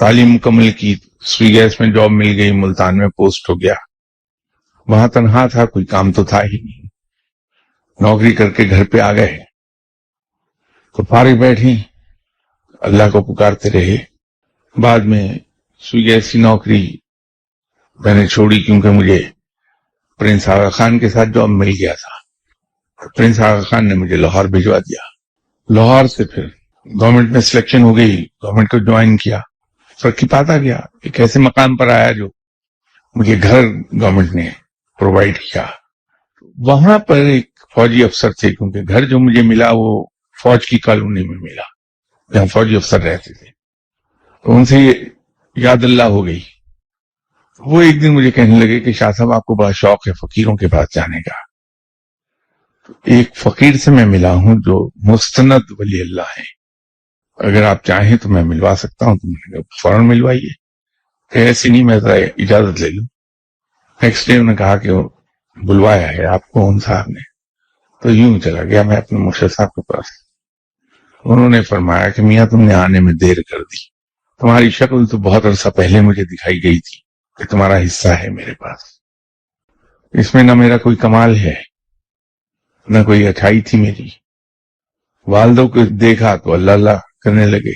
تعلیم مکمل کی، سوئی گیس میں جاب مل گئی، ملتان میں پوسٹ ہو گیا. وہاں تنہا تھا، کوئی کام تو تھا ہی نہیں. نوکری کر کے گھر پہ آ گئے تو فارغ بیٹھی، اللہ کو پکارتے رہے. بعد میں سوئی گیس کی نوکری میں نے چھوڑی کیونکہ مجھے پرنس آغا خان کے ساتھ جاب مل گیا تھا. پرنس آغا خان نے مجھے لاہور بھجوا دیا. لاہور سے پھر گورنمنٹ میں سلیکشن ہو گئی، گورنمنٹ کو جوائن کیا. ترقی پاتا گیا، ایک ایسے مقام پر آیا جو مجھے گھر گورنمنٹ نے پرووائڈ کیا. وہاں پر ایک فوجی افسر تھے، کیونکہ گھر جو مجھے ملا وہ فوج کی کالونی میں ملا جہاں فوجی افسر رہتے تھے. تو ان سے یاد اللہ ہو گئی. وہ ایک دن مجھے کہنے لگے کہ شاہ صاحب آپ کو بڑا شوق ہے فقیروں کے پاس جانے کا. ایک فقیر سے میں ملا ہوں جو مستند ولی اللہ ہیں، اگر آپ چاہیں تو میں ملوا سکتا ہوں. تو میں نے کہا فوراً ملوائیے، ایسی نہیں میں ذرا اجازت لے لوں. نیکسٹ ڈے انہوں نے کہا کہ وہ بلوایا ہے آپ کو ان صاحب نے. تو یوں چلا گیا میں اپنے مرشد صاحب کے پاس. انہوں نے فرمایا کہ میاں تم نے آنے میں دیر کر دی، تمہاری شکل تو بہت عرصہ پہلے مجھے دکھائی گئی تھی کہ تمہارا حصہ ہے میرے پاس. اس میں نہ میرا کوئی کمال ہے نہ کوئی اچھائی تھی میری. والدوں کو دیکھا تو اللہ اللہ کرنے لگے،